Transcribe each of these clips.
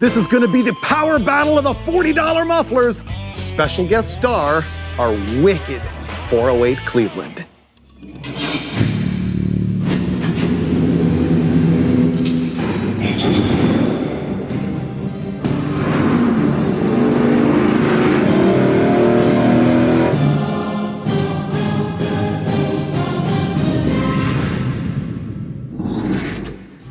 This is gonna be the power battle of the $40 mufflers. Special guest star, our wicked 408 Cleveland.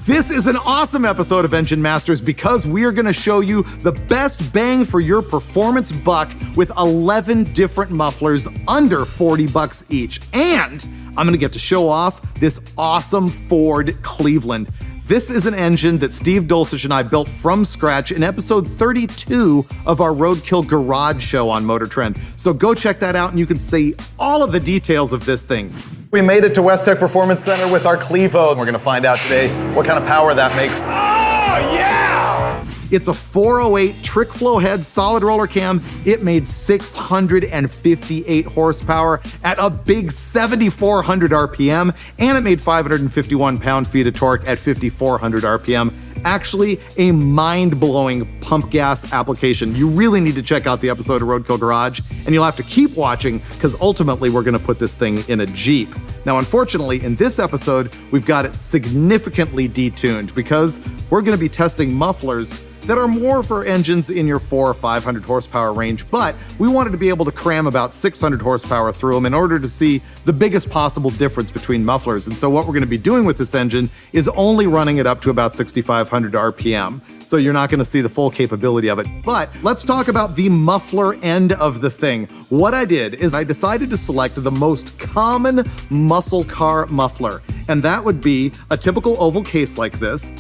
This is an awesome episode of Engine Masters because we are gonna show you the best bang for your performance buck with 11 different mufflers under 40 bucks each. And I'm gonna get to show off this awesome Ford Cleveland. This is an engine that Steve Dulcich and I built from scratch in episode 32 of our Roadkill Garage show on Motor Trend. So go check that out and you can see all of the details of this thing. We made it to West Tech Performance Center with our Clevo, and we're gonna find out today what kind of power that makes. Oh, yeah! It's a 408 trick flow head solid roller cam. It made 658 horsepower at a big 7,400 RPM, and it made 551 pound-feet of torque at 5,400 RPM. Actually, a mind-blowing pump gas application. You really need to check out the episode of Roadkill Garage, and you'll have to keep watching because ultimately we're gonna put this thing in a Jeep. Now, unfortunately, in this episode, we've got it significantly detuned because we're gonna be testing mufflers that are more for engines in your 400 or 500 horsepower range, but we wanted to be able to cram about 600 horsepower through them in order to see the biggest possible difference between mufflers. And so what we're gonna be doing with this engine is only running it up to about 6,500 RPM. So you're not gonna see the full capability of it. But let's talk about the muffler end of the thing. What I did is I decided to select the most common muscle car muffler, and that would be a typical oval case like this,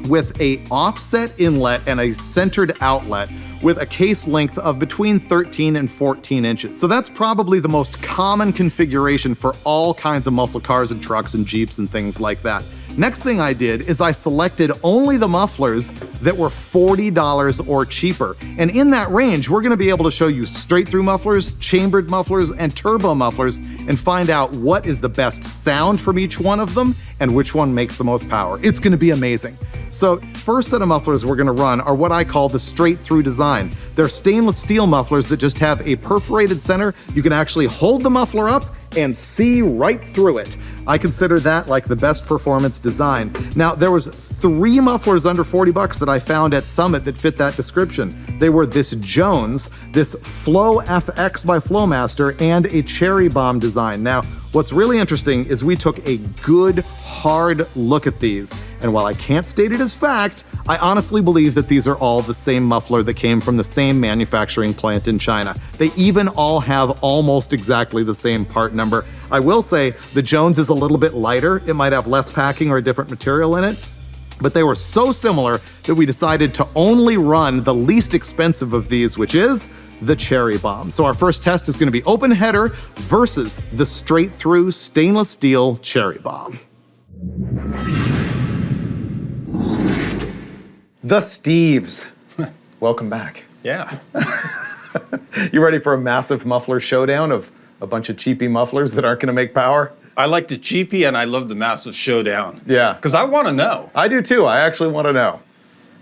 with a offset inlet and a centered outlet with a case length of between 13 and 14 inches. So that's probably the most common configuration for all kinds of muscle cars and trucks and Jeeps and things like that. Next thing I did is I selected only the mufflers that were $40 or cheaper. And in that range, we're gonna be able to show you straight through mufflers, chambered mufflers, and turbo mufflers, and find out what is the best sound from each one of them and which one makes the most power. It's gonna be amazing. So first set of mufflers we're gonna run are what I call the straight through design. They're stainless steel mufflers that just have a perforated center. You can actually hold the muffler up and see right through it. I consider that like the best performance design. Now, there was 3 mufflers under 40 bucks that I found at Summit that fit that description. They were this Jones, this Flow FX by Flowmaster, and a Cherry Bomb design. Now, what's really interesting is we took a good, hard look at these, and while I can't state it as fact, I honestly believe that these are all the same muffler that came from the same manufacturing plant in China. They even all have almost exactly the same part number. I will say the Jones is a little bit lighter. It might have less packing or a different material in it, but they were so similar that we decided to only run the least expensive of these, which is the Cherry Bomb. So our first test is gonna be open header versus the straight through stainless steel Cherry Bomb. The Steves. Welcome back. Yeah. You ready for a massive muffler showdown of a bunch of cheapy mufflers that aren't gonna make power? I like the cheapy and I love the massive showdown. Yeah. Because I want to know. I do too. I actually want to know.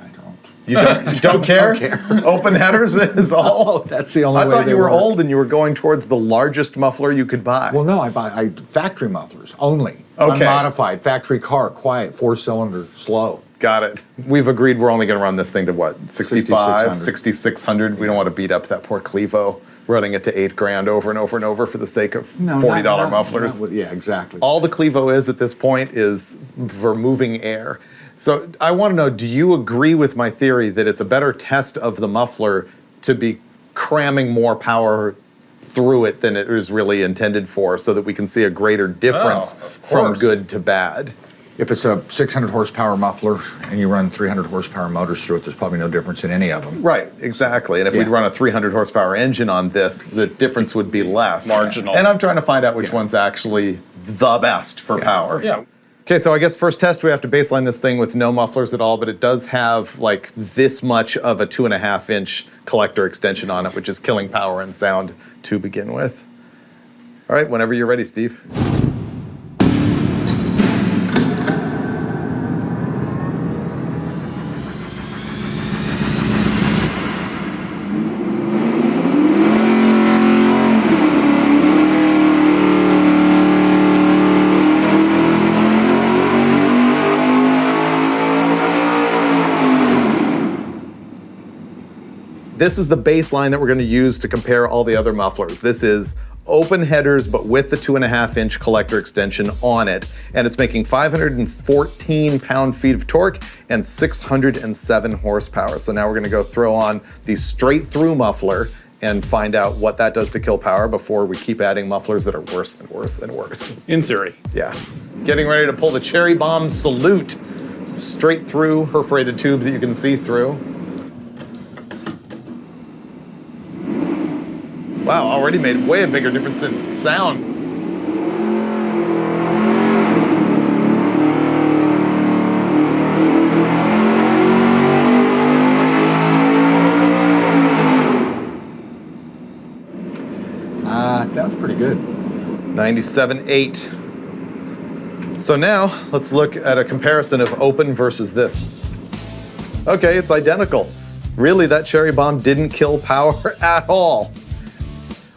I don't. You don't care? Don't care. Open headers is all? Oh, that's the only way I thought they you were work. old and you were going towards the largest muffler you could buy. Well, no, I buy factory mufflers only. Okay. Unmodified, factory car, quiet, 4-cylinder, slow. Got it. We've agreed we're only going to run this thing to what? 65, 6,600. We don't want to beat up that poor Clevo, running it to $8,000 over and over and over for the sake of $40 mufflers. Yeah, exactly. All the Clevo is at this point is for moving air. So I want to know, do you agree with my theory that it's a better test of the muffler to be cramming more power through it than it was really intended for, so that we can see a greater difference from good to bad? If it's a 600 horsepower muffler and you run 300 horsepower motors through it, there's probably no difference in any of them. Right, exactly. And if we'd run a 300 horsepower engine on this, the difference would be less. Marginal. And I'm trying to find out which one's actually the best for power. Yeah. Okay, so I guess first test, we have to baseline this thing with no mufflers at all, but it does have like this much of a 2.5-inch collector extension on it, which is killing power and sound to begin with. All right, whenever you're ready, Steve. This is the baseline that we're going to use to compare all the other mufflers. This is open headers, but with the 2.5-inch collector extension on it. And it's making 514 pound-feet of torque and 607 horsepower. So now we're gonna go throw on the straight-through muffler and find out what that does to kill power before we keep adding mufflers that are worse and worse and worse. In theory. Yeah. Getting ready to pull the Cherry Bomb Salute straight through perforated tube that you can see through. Wow, already made way a bigger difference in sound. That was pretty good. 97.8. So now let's look at a comparison of open versus this. Okay, it's identical. Really, that Cherry Bomb didn't kill power at all.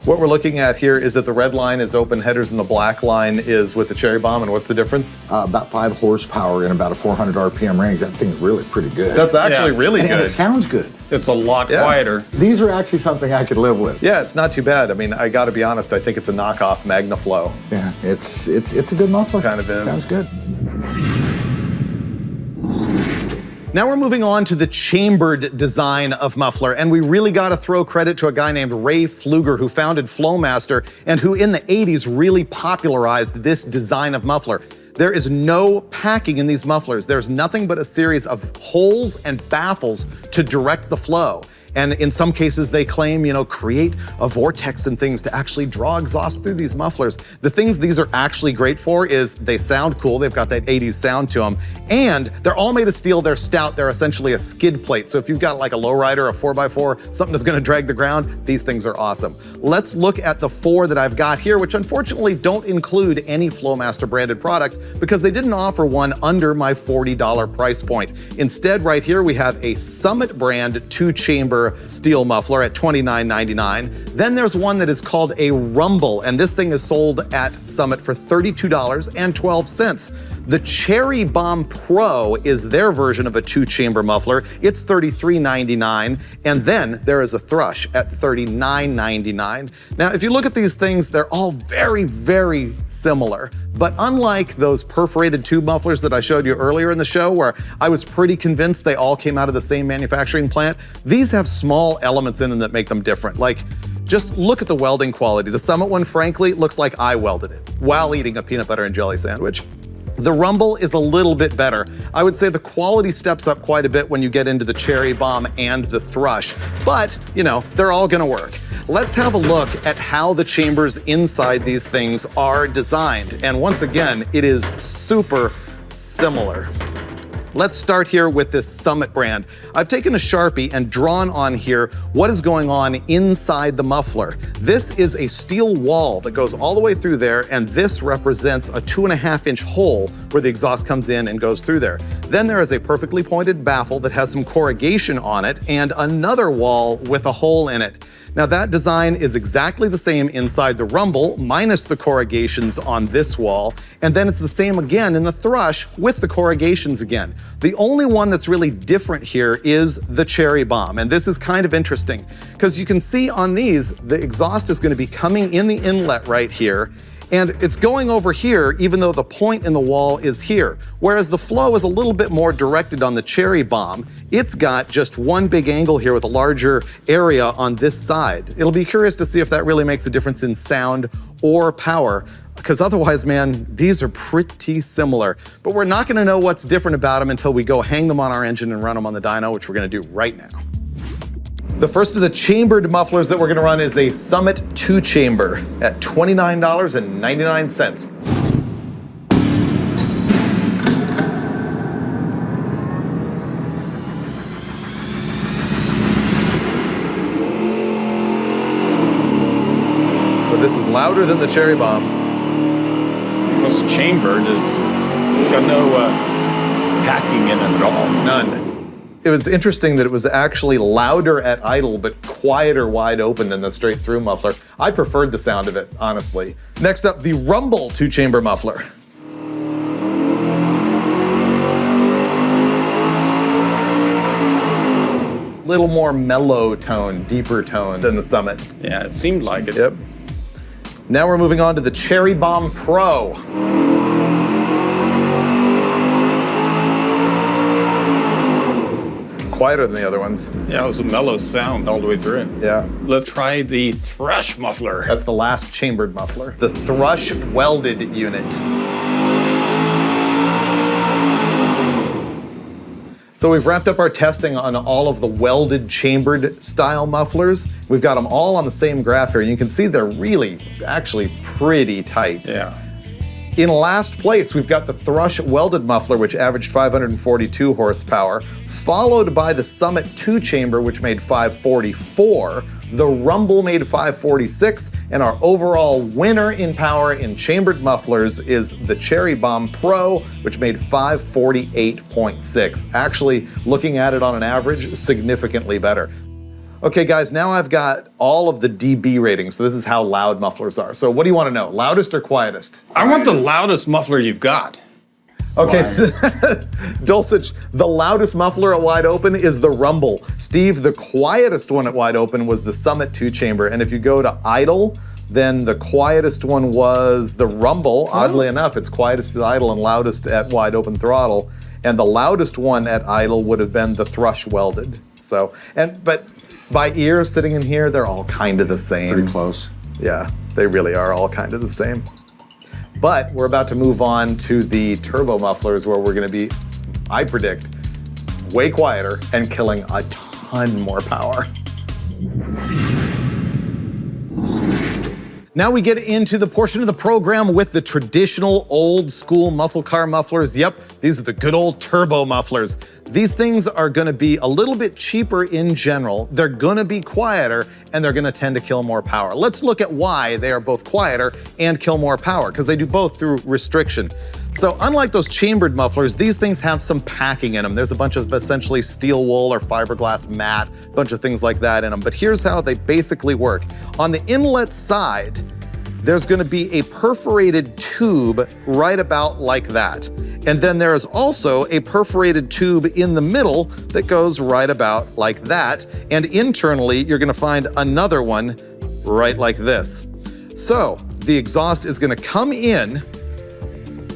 What we're looking at here is that the red line is open headers and the black line is with the Cherry Bomb. And what's the difference? About 5 horsepower in about a 400 RPM range. That thing's really pretty good. That's actually really and good. it sounds good. It's a lot quieter. These are actually something I could live with. Yeah, it's not too bad. I mean, I gotta be honest, I think it's a knockoff MagnaFlow. Yeah, it's a good muffler. Kind of is. Sounds good. Now we're moving on to the chambered design of muffler, and we really got to throw credit to a guy named Ray Pfluger, who founded Flowmaster and who in the 80s really popularized this design of muffler. There is no packing in these mufflers. There's nothing but a series of holes and baffles to direct the flow. And in some cases they claim, create a vortex and things to actually draw exhaust through these mufflers. The things these are actually great for is they sound cool. They've got that 80s sound to them. And they're all made of steel. They're stout. They're essentially a skid plate. So if you've got like a lowrider, a 4x4, something that's gonna drag the ground, these things are awesome. Let's look at the 4 that I've got here, which unfortunately don't include any Flowmaster branded product because they didn't offer one under my $40 price point. Instead, right here, we have a Summit brand 2-chamber steel muffler at $29.99. Then there's one that is called a Rumble, and this thing is sold at Summit for $32.12. The Cherry Bomb Pro is their version of a 2-chamber muffler. It's $33.99. And then there is a Thrush at $39.99. Now, if you look at these things, they're all very, very similar. But unlike those perforated tube mufflers that I showed you earlier in the show, where I was pretty convinced they all came out of the same manufacturing plant, these have small elements in them that make them different. Like, just look at the welding quality. The Summit one, frankly, looks like I welded it while eating a peanut butter and jelly sandwich. The Rumble is a little bit better. I would say the quality steps up quite a bit when you get into the Cherry Bomb and the Thrush, but they're all gonna work. Let's have a look at how the chambers inside these things are designed. And once again, it is super similar. Let's start here with this Summit brand. I've taken a Sharpie and drawn on here what is going on inside the muffler. This is a steel wall that goes all the way through there, and this represents a 2.5-inch hole where the exhaust comes in and goes through there. Then there is a perfectly pointed baffle that has some corrugation on it and another wall with a hole in it. Now that design is exactly the same inside the Rumble, minus the corrugations on this wall, and then it's the same again in the Thrush with the corrugations again. The only one that's really different here is the Cherry Bomb, and this is kind of interesting, because you can see on these, the exhaust is going to be coming in the inlet right here, and it's going over here even though the point in the wall is here. Whereas the flow is a little bit more directed on the Cherry Bomb. It's got just one big angle here with a larger area on this side. It'll be curious to see if that really makes a difference in sound or power, because otherwise, man, these are pretty similar. But we're not gonna know what's different about them until we go hang them on our engine and run them on the dyno, which we're gonna do right now. The first of the chambered mufflers that we're gonna run is a Summit 2-chamber at $29.99. So this is louder than the Cherry Bomb. It's chambered. It's got no packing in it at all. None. It was interesting that it was actually louder at idle, but quieter wide open than the straight through muffler. I preferred the sound of it, honestly. Next up, the Rumble 2-chamber muffler. little more mellow tone, deeper tone than the Summit. Yeah, it seemed like it. Yep. Now we're moving on to the Cherry Bomb Pro. Quieter than the other ones. Yeah, it was a mellow sound all the way through. Yeah. Let's try the Thrush muffler. That's the last chambered muffler. The Thrush welded unit. So we've wrapped up our testing on all of the welded chambered style mufflers. We've got them all on the same graph here. You can see they're really, actually pretty tight. Yeah. In last place, we've got the Thrush welded muffler, which averaged 542 horsepower, followed by the Summit 2-chamber, which made 544. The Rumble made 546, and our overall winner in power in chambered mufflers is the Cherry Bomb Pro, which made 548.6. Actually, looking at it on an average, significantly better. Okay guys, now I've got all of the dB ratings, so this is how loud mufflers are. So what do you want to know, loudest or quietest? I want the loudest muffler you've got. Okay, so, Dulcich, the loudest muffler at wide open is the Rumble. Steve, the quietest one at wide open was the Summit 2-chamber, and if you go to idle, then the quietest one was the Rumble. Oddly enough, it's quietest at idle and loudest at wide open throttle, and the loudest one at idle would have been the Thrush welded. So, but by ear, sitting in here, they're all kind of the same. Pretty close. Yeah, they really are all kind of the same. But we're about to move on to the turbo mufflers where we're gonna be, I predict, way quieter and killing a ton more power. Now we get into the portion of the program with the traditional old school muscle car mufflers. Yep, these are the good old turbo mufflers. These things are gonna be a little bit cheaper in general. They're gonna be quieter and they're gonna tend to kill more power. Let's look at why they are both quieter and kill more power, because they do both through restriction. So unlike those chambered mufflers, these things have some packing in them. There's a bunch of essentially steel wool or fiberglass mat, a bunch of things like that in them. But here's how they basically work. On the inlet side, there's gonna be a perforated tube right about like that. And then there is also a perforated tube in the middle that goes right about like that. And internally, you're gonna find another one right like this. So the exhaust is gonna come in,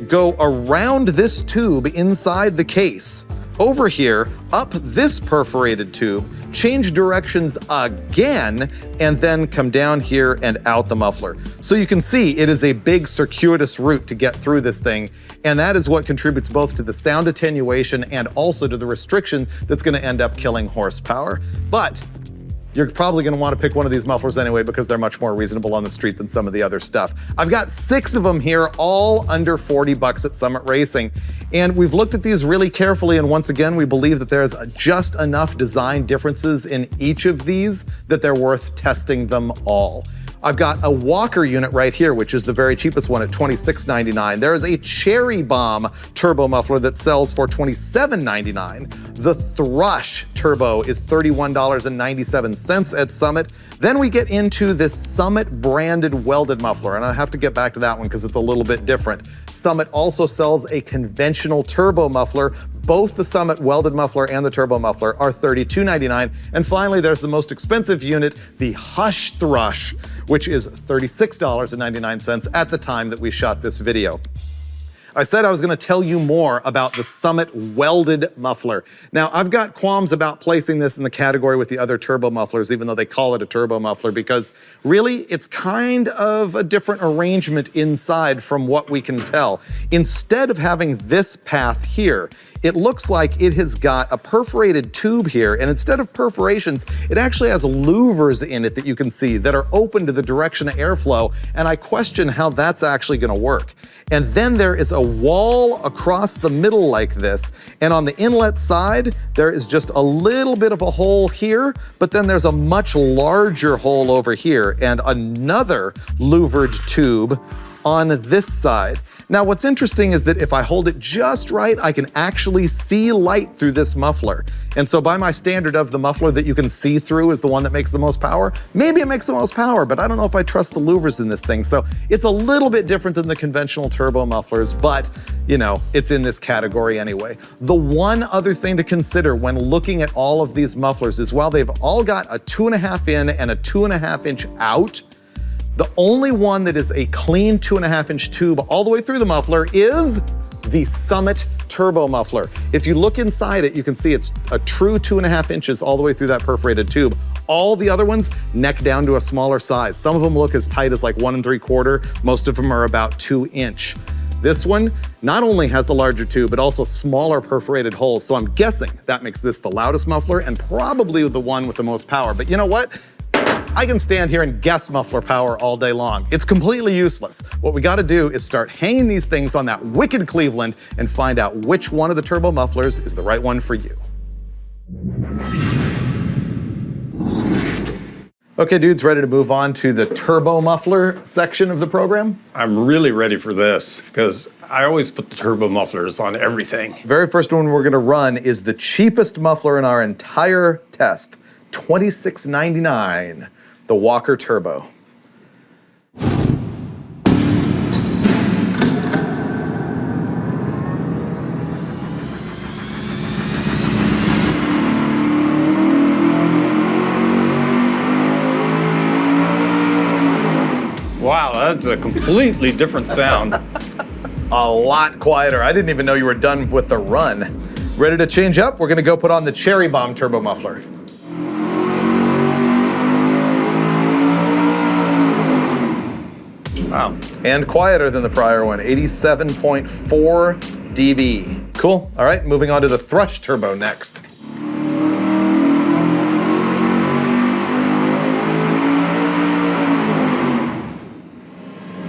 go around this tube inside the case, over here, up this perforated tube, change directions again, and then come down here and out the muffler. So you can see it is a big circuitous route to get through this thing, and that is what contributes both to the sound attenuation and also to the restriction that's gonna end up killing horsepower. But you're probably gonna wanna pick one of these mufflers anyway because they're much more reasonable on the street than some of the other stuff. I've got 6 of them here, all under 40 bucks at Summit Racing. And we've looked at these really carefully, and once again, we believe that there's just enough design differences in each of these that they're worth testing them all. I've got a Walker unit right here, which is the very cheapest one at $26.99. There is a Cherry Bomb turbo muffler that sells for $27.99. The Thrush turbo is $31.97 at Summit. Then we get into this Summit branded welded muffler, and I have to get back to that one because it's a little bit different. Summit also sells a conventional turbo muffler. Both the Summit welded muffler and the turbo muffler are $32.99. And finally, there's the most expensive unit, the Hush Thrush, which is $36.99 at the time that we shot this video. I said I was gonna tell you more about the Summit welded muffler. Now, I've got qualms about placing this in the category with the other turbo mufflers, even though they call it a turbo muffler, because really, it's kind of a different arrangement inside from what we can tell. Instead of having this path here, it looks like it has got a perforated tube here, and instead of perforations, it actually has louvers in it that you can see that are open to the direction of airflow, and I question how that's actually gonna work. And then there is a wall across the middle like this, and on the inlet side, there is just a little bit of a hole here, but then there's a much larger hole over here, and another louvered tube on this side. Now, what's interesting is that if I hold it just right, I can actually see light through this muffler. And so by my standard of the muffler that you can see through is the one that makes the most power, maybe it makes the most power, but I don't know if I trust the louvers in this thing. So it's a little bit different than the conventional turbo mufflers, but you know, it's in this category anyway. The one other thing to consider when looking at all of these mufflers is while they've all got a 2.5 in and a 2.5 inch out, the only one that is a clean 2.5 inch tube all the way through the muffler is the Summit Turbo Muffler. If you look inside it, you can see it's a true 2.5 inches all the way through that perforated tube. All the other ones neck down to a smaller size. Some of them look as tight as like 1 3/4. Most of them are about 2 inch. This one not only has the larger tube, but also smaller perforated holes. So I'm guessing that makes this the loudest muffler and probably the one with the most power. But you know what? I can stand here and guess muffler power all day long. It's completely useless. What we gotta do is start hanging these things on that wicked Cleveland and find out which one of the turbo mufflers is the right one for you. Okay, dudes, ready to move on to the turbo muffler section of the program? I'm really ready for this because I always put the turbo mufflers on everything. Very first one we're gonna run is the cheapest muffler in our entire test, $26.99, the Walker Turbo. Wow, that's a completely different sound. A lot quieter. I didn't even know you were done with the run. Ready to change up? We're gonna go put on the Cherry Bomb Turbo Muffler. Wow. And quieter than the prior one, 87.4 dB. Cool, all right, moving on to the Thrush Turbo next.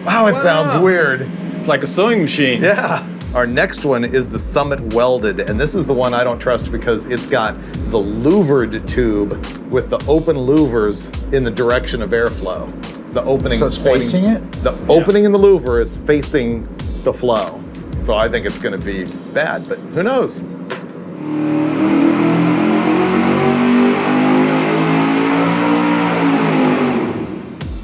Wow, it sounds weird. It's like a sewing machine. Yeah. Our next one is the Summit Welded, and this is the one I don't trust because it's got the louvered tube with the open louvers in the direction of airflow. The opening. So it's facing it? The opening in the louver is facing the flow. So I think it's gonna be bad, but who knows?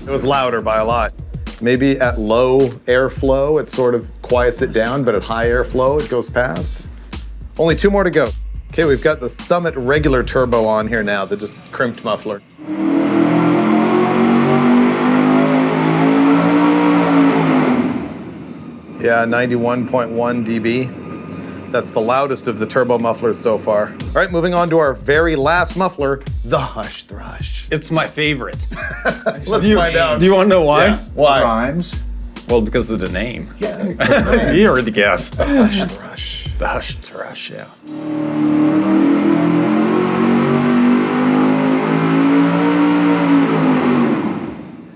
It was louder by a lot. Maybe at low airflow, it sort of quiets it down, but at high airflow, it goes past. Only 2 more to go. Okay, we've got the Summit regular turbo on here now, the just crimped muffler. Yeah, 91.1 dB. That's the loudest of the turbo mufflers so far. All right, moving on to our very last muffler, the Hush Thrush. It's my favorite. Let's find out. Do you want to know why? Yeah. Why? Rhymes. Well, because of the name. Yeah. You already guessed. The Hush Thrush. The Hush Thrush, yeah.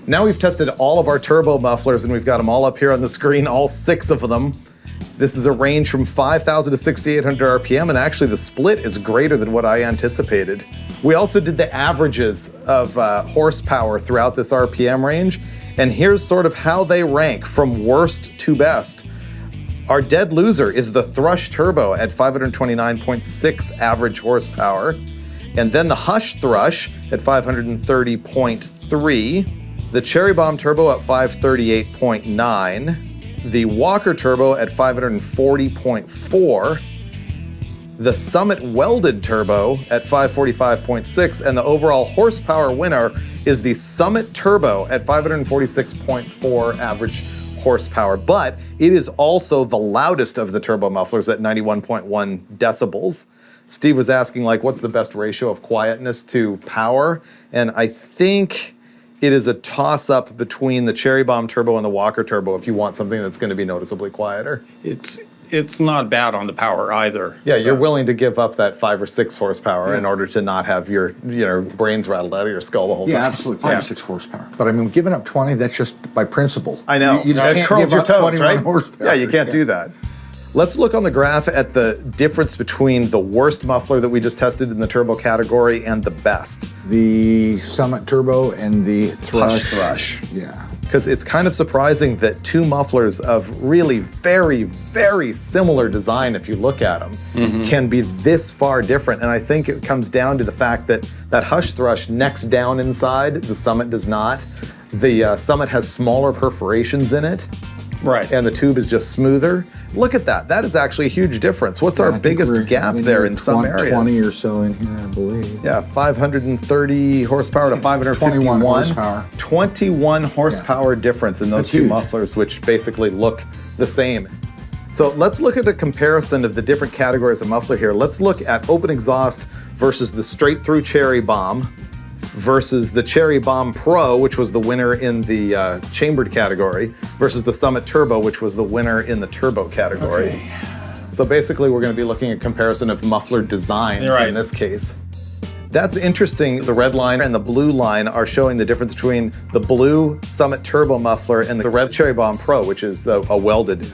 Now we've tested all of our turbo mufflers and we've got them all up here on the screen, all 6 of them. This is a range from 5,000 to 6,800 RPM, and actually the split is greater than what I anticipated. We also did the averages of horsepower throughout this RPM range, and here's sort of how they rank from worst to best. Our dead loser is the Thrush Turbo at 529.6 average horsepower, and then the Hush Thrush at 530.3, the Cherry Bomb Turbo at 538.9, the Walker Turbo at 540.4, the Summit Welded Turbo at 545.6, and the overall horsepower winner is the Summit Turbo at 546.4 average horsepower. But it is also the loudest of the turbo mufflers at 91.1 decibels. Steve was asking, like, what's the best ratio of quietness to power? And I think it is a toss-up between the Cherry Bomb Turbo and the Walker Turbo if you want something that's going to be noticeably quieter. It's not bad on the power either. Yeah, so you're willing to give up that 5 or 6 horsepower in order to not have your brains rattled out of your skull the whole time. Yeah, absolutely. 5 or 6 horsepower. But I mean, giving up 20, that's just by principle. I know. You just can't curls give your up toes, 21 right? horsepower. Yeah, you can't do that. Let's look on the graph at the difference between the worst muffler that we just tested in the turbo category and the best. The Summit Turbo and the Thrush. Thrush. Yeah. because it's kind of surprising that two mufflers of really very, very similar design, if you look at them, can be this far different. And I think it comes down to the fact that that Hush Thrush necks down inside, the Summit does not. The Summit has smaller perforations in it. Right. And the tube is just smoother. Look at that. That is actually a huge difference. What's our biggest gap there in some areas? 20 or so in here, I believe. Yeah, 530 horsepower to 551. 21 horsepower. 21 horsepower difference in those That's two huge. mufflers, which basically look the same. So let's look at a comparison of the different categories of muffler here. Let's look at open exhaust versus the straight through Cherry Bomb versus the Cherry Bomb Pro, which was the winner in the chambered category, versus the Summit Turbo, which was the winner in the turbo category. Okay. So basically, we're going to be looking at comparison of muffler designs Right. in this case. That's interesting. The red line and the blue line are showing the difference between the blue Summit Turbo muffler and the red Cherry Bomb Pro, which is a welded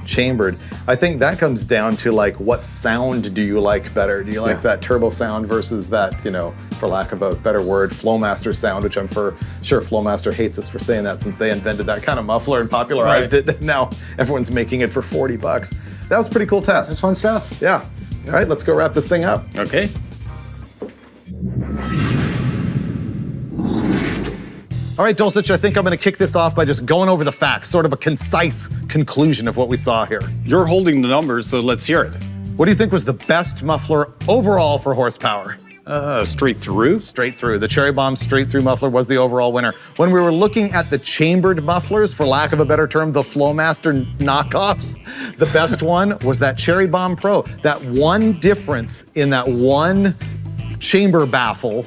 chambered. I think that comes down to like, what sound do you like better? Do you like that turbo sound versus that, you know, for lack of a better word, Flowmaster sound, which I'm sure Flowmaster hates us for saying that since they invented that kind of muffler and popularized it. Now everyone's making it for $40. That was a pretty cool test. That's fun stuff. Yeah. All right, let's go wrap this thing up. Okay. All right, Dulcich, I think I'm going to kick this off by just going over the facts, sort of a concise conclusion of what we saw here. You're holding the numbers, so let's hear it. What do you think was the best muffler overall for horsepower? Straight through? Straight through. The Cherry Bomb straight through muffler was the overall winner. When we were looking at the chambered mufflers, for lack of a better term, the Flowmaster knockoffs, the best one was that Cherry Bomb Pro. That one difference in that one chamber baffle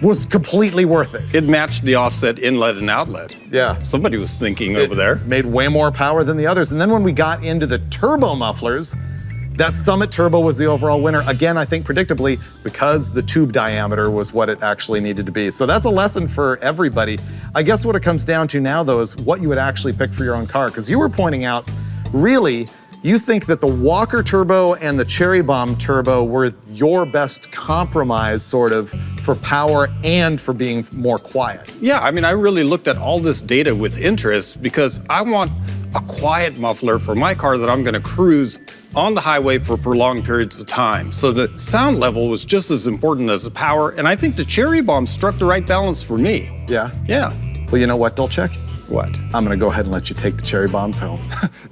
was completely worth it. It matched the offset inlet and outlet. Yeah. Somebody was thinking over there. Made way more power than the others. And then when we got into the turbo mufflers, that Summit Turbo was the overall winner. Again, I think predictably, because the tube diameter was what it actually needed to be. So that's a lesson for everybody. I guess what it comes down to now, though, is what you would actually pick for your own car. Because you were pointing out, really, you think that the Walker Turbo and the Cherry Bomb Turbo were your best compromise, sort of, for power and for being more quiet. Yeah, I mean, I really looked at all this data with interest because I want a quiet muffler for my car that I'm going to cruise on the highway for prolonged periods of time. So the sound level was just as important as the power, and I think the Cherry Bomb struck the right balance for me. Yeah? Yeah. Well, you know what, Dulcich? What? I'm gonna go ahead and let you take the Cherry Bombs home,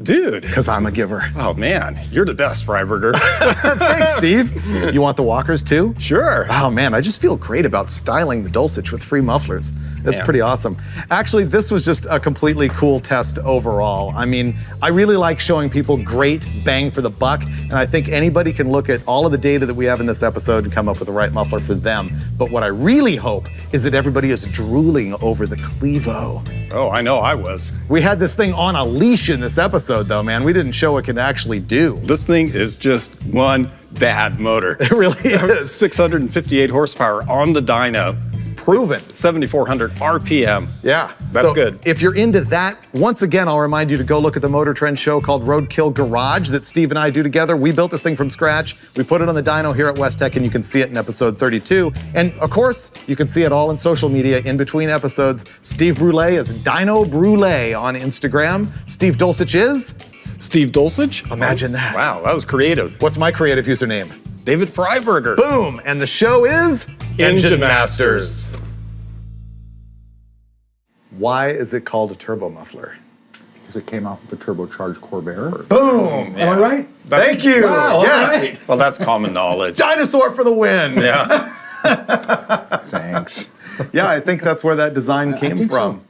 Dude. because I'm a giver. Oh man, you're the best, Freiberger. Thanks, Steve. You want the Walkers too? Sure. Oh man, I just feel great about styling the Dulcich with free mufflers. That's Yeah. pretty awesome. Actually, this was just a completely cool test overall. I mean, I really like showing people great bang for the buck, and I think anybody can look at all of the data that we have in this episode and come up with the right muffler for them. But what I really hope is that everybody is drooling over the Clevo. Oh, I know I was. We had this thing on a leash in this episode, though, man. We didn't show what it can actually do. This thing is just one bad motor. It really is. 658 horsepower on the dyno. Proven. 7,400 RPM. Yeah. That's So good. If you're into that, once again, I'll remind you to go look at the Motor Trend show called Roadkill Garage that Steve and I do together. We built this thing from scratch. We put it on the dyno here at West Tech, and you can see it in episode 32. And of course, you can see it all in social media in between episodes. Steve Brule is Dyno Brule on Instagram. Steve Dulcich is? Steve Dulcich? Imagine that. Wow, that was creative. What's my creative username? David Freiberger. Boom! And the show is? Engine Masters. Why is it called a turbo muffler? Because it came off of the turbocharged Corvair. Boom! Am I right? Thank you! Wow, all Yes! right. Well, that's common knowledge. Dinosaur for the win! Yeah. Thanks. Yeah, I think that's where that design came think so. from.